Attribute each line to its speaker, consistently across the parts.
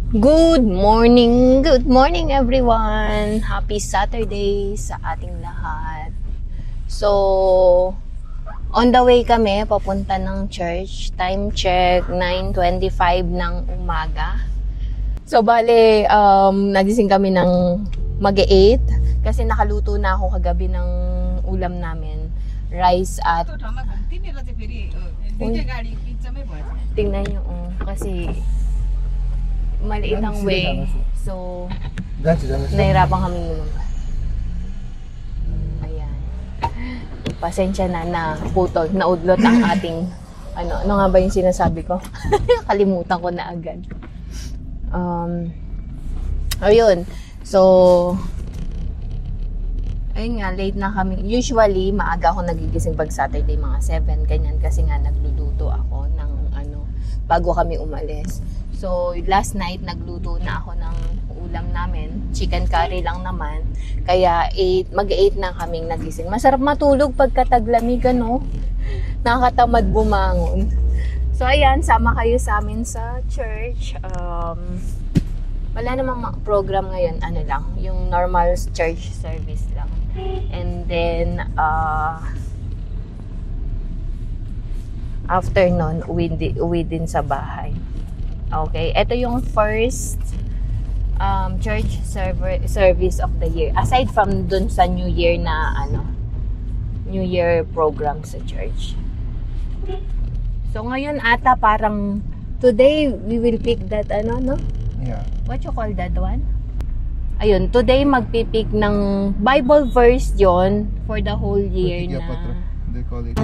Speaker 1: Good morning everyone! Happy Saturday sa ating lahat. So, on the way kami, papunta ng church. Time check, 9:25 ng umaga. So, bale, nagising kami ng mag-8 kasi nakaluto na ako kagabi ng ulam namin. Rice at... Tingnan nyo, kasi maliit ang way. So, nahirapan kami lumabas. Ayan. Pasensya na putol, naudlot ang ating ano nga ba yung sinasabi ko? Kalimutan ko na agad. Ayun. So, ayun nga, late na kami. Usually, maaga ako nagigising pag Saturday, mga 7, ganyan. Kasi nga, nagluluto ako ng bago kami umalis. So, last night, nagluto na ako ng ulam namin. Chicken curry lang naman. Kaya, mag-8 na kaming nagising. Masarap matulog pagkataglamig, ano? Nakakatamad bumangon. So, ayan, sama kayo sa amin sa church. Wala namang program ngayon, ano lang, yung normal church service lang. And then, after nun, uwi din sa bahay. Okay, ito yung first church service of the year. Aside from dun sa New Year na New Year program sa church. So ngayon ata parang today we will pick that no?
Speaker 2: Yeah.
Speaker 1: What you call that one? Ayun, today magpipick ng Bible verse yon for the whole year na.
Speaker 2: They call it.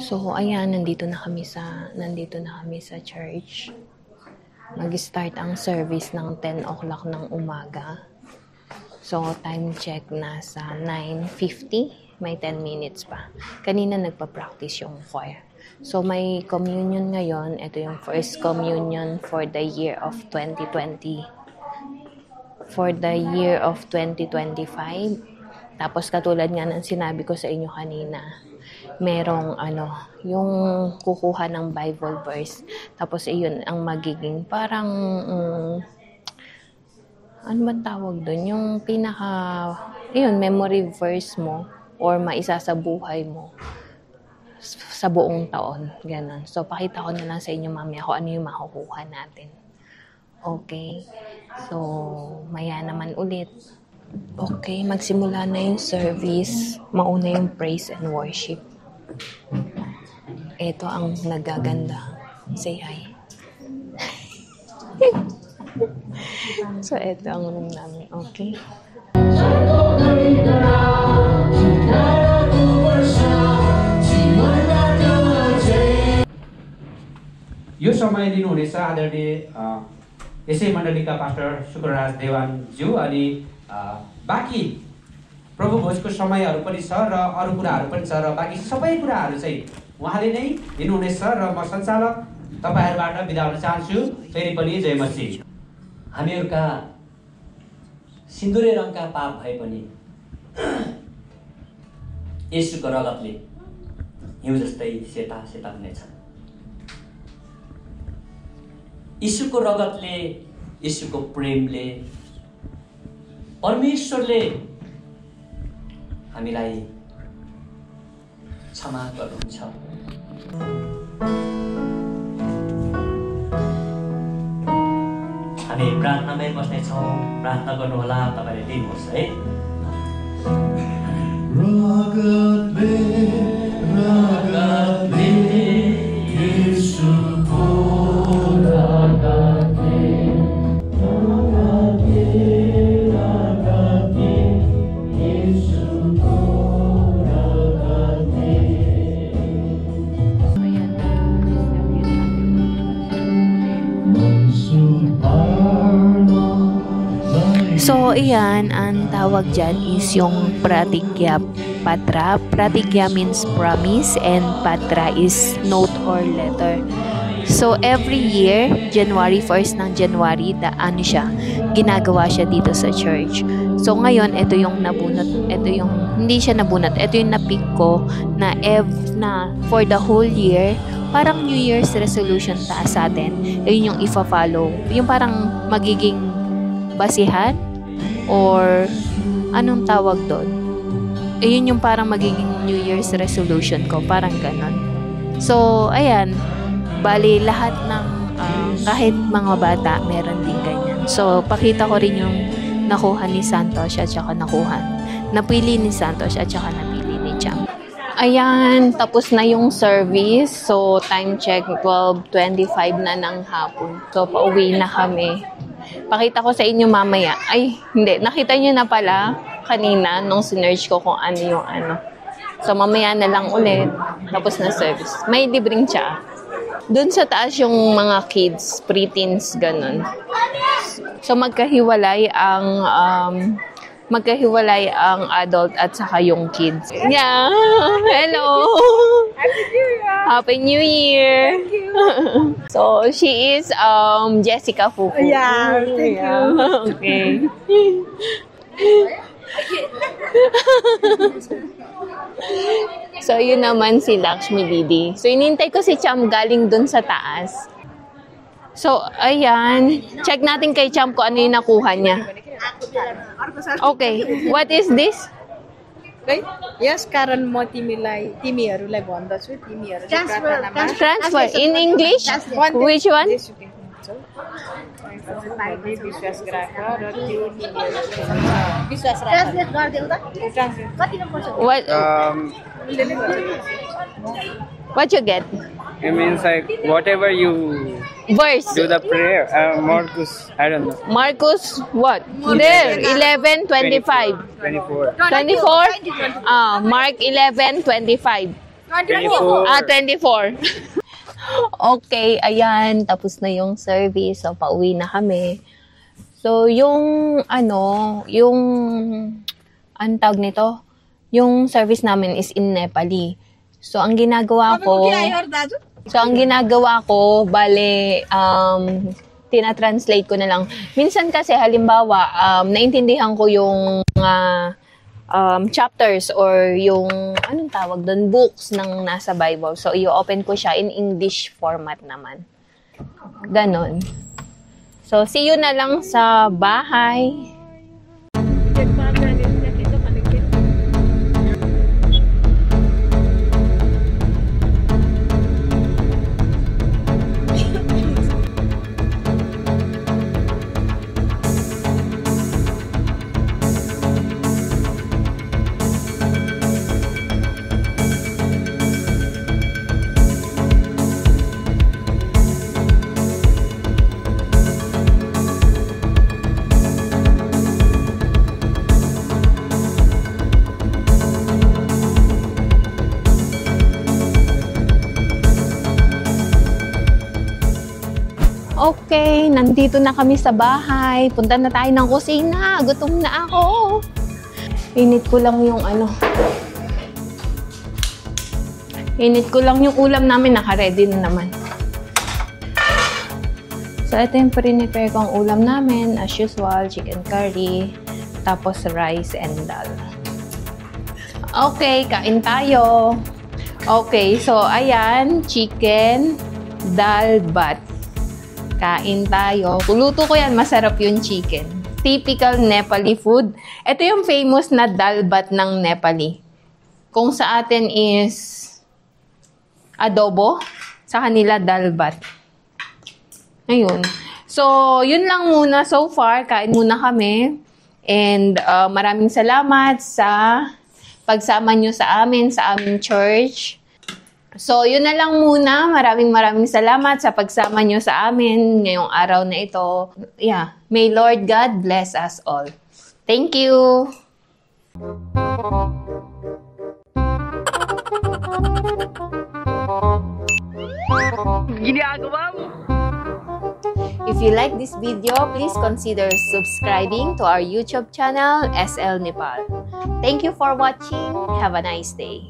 Speaker 1: So, ayan, nandito na kami sa church. Mag-start ang service ng 10 o'clock ng umaga. So, time check nasa 9:50. May 10 minutes pa. Kanina nagpa-practice yung choir. So, may communion ngayon. Ito yung first communion for the year of 2020. For the year of 2025. Tapos, katulad nga ng sinabi ko sa inyo kanina, merong yung kukuha ng Bible verse. Tapos iyon ang magiging parang ano ba tawag doon? Yung memory verse mo or maisasabuhay mo sa buong taon. Ganon. So, pakita ko na lang sa inyo mamaya kung ano yung makukuha natin. Okay? So, maya naman ulit. Okay, magsimula na yung service. Mauna yung praise and worship. Ito ang nagaganda. Say hi. So, ito ang room namin. Okay?
Speaker 3: यो समय दिनुहुनेछ आदरणीय यसै मण्डलीका पास्टर शुक्रराज देवानज्यू अनि बाँकी प्रभु भोजको समयहरू पनि छ र अरू कुराहरू पनि छ र बाँकी सबै कुराहरू चाहिँ उहाँले नै दिनुहुनेछ र म सञ्चालक तपाईहरुबाट बिदा हुन चाहन्छु। फेरि पनि जय मसीह।
Speaker 4: हामीहरुका सिन्दुरे रङका पाप भए पनि येशूको रगतले हिउँ जस्तै सेता सेता हुनेछन्। येशूको रगतले, येशूको प्रेमले, परमेश्वरले हामीलाई क्षमा गर्नुहुन्छ। हामी प्रार्थनामै बस्नेछौँ। प्रार्थना गर्नुहोला, तपाईले दिनुहोस् है। रगतले रगतले येशूको रगतले रगतले रगतले येशूको
Speaker 1: So, ayan, ang tawag dyan is yung pratigya patra. Pratigya means promise and patra is note or letter. So, every year, January 1st ng January, ginagawa siya dito sa church. So, ngayon, ito yung nabunot, hindi siya nabunot, ito yung napick ko na for the whole year, parang New Year's resolution taas sa atin. Yun yung ifa-follow. Yung parang magiging basihan or anong tawag doon? Yun yung parang magiging New Year's resolution ko. Parang ganon. So, ayan. Bali, lahat ng kahit mga bata, meron din ganyan. So, pakita ko rin yung nakuha ni Santos at saka napili ni Santos at saka napili ni Champ. Ayan, tapos na yung service. So, time check, 12:25 na ng hapon. So, pauwi na kami. Pakita ko sa inyo mamaya. Ay, hindi. Nakita nyo na pala kanina nung sinerge ko kung ano yung ano. So, mamaya na lang ulit. Tapos na service. May libreng tsa. Doon sa taas yung mga kids, pre-teens, ganun. So, magkahiwalay ang adult at saka yung kids. Yeah! Hello! Happy New Year!
Speaker 2: Thank you!
Speaker 1: So, she is Jessica Fufu.
Speaker 2: Yeah, thank you.
Speaker 1: Okay. So, yun naman si Lakshmi Didi. So, inintay ko si Cham galing dun sa taas. So, ayan. Check natin kay Cham kung ano yung nakuha niya. Okay. What is this?
Speaker 2: Yes, कारण म तिमीहरूलाई भन्दछु तिमीहरूले प्रार्थनामा
Speaker 1: Transfer. In English? Which one?
Speaker 2: विश्वास राख र त्यो विश्वास राख
Speaker 1: What you get?
Speaker 5: It means like whatever you
Speaker 1: Verse.
Speaker 5: do the prayer. Marcus, I don't know.
Speaker 1: Marcus, what? There, 11:25.
Speaker 5: 24.
Speaker 1: 24? Mark 11:25.
Speaker 5: 24.
Speaker 1: 24. Okay, ayan. Tapos na yung service. So, pauwi na kami. So, yung tawag nito? Yung service namin is in Nepali. So, ang ginagawa ko, bale, tinatranslate ko na lang. Minsan kasi, halimbawa, naintindihan ko yung chapters or yung, anong tawag doon, books ng nasa Bible. So, i-open ko siya in English format naman. Ganon. So, see you na lang sa bahay. Okay, nandito na kami sa bahay. Punta na tayo ng kusina. Gutom na ako. Init ko lang yung ulam namin. Naka-ready na naman. So, ito yung prepare kong ulam namin. As usual, chicken curry. Tapos rice and dal. Okay, kain tayo. Okay, so ayan. Chicken, dal, bat. Kain tayo. Luto ko yan. Masarap yung chicken. Typical Nepali food. Ito yung famous na dalbat ng Nepali. Kung sa atin is adobo, sa kanila dalbat. Ayun. So, yun lang muna so far. Kain muna kami. And maraming salamat sa pagsama nyo sa aming church. So, yun na lang muna. Maraming salamat sa pagsama nyo sa amin ngayong araw na ito. Yeah. May Lord God bless us all. Thank you! Ginagawa mo! If you like this video, please consider subscribing to our YouTube channel, SL Nepal. Thank you for watching. Have a nice day.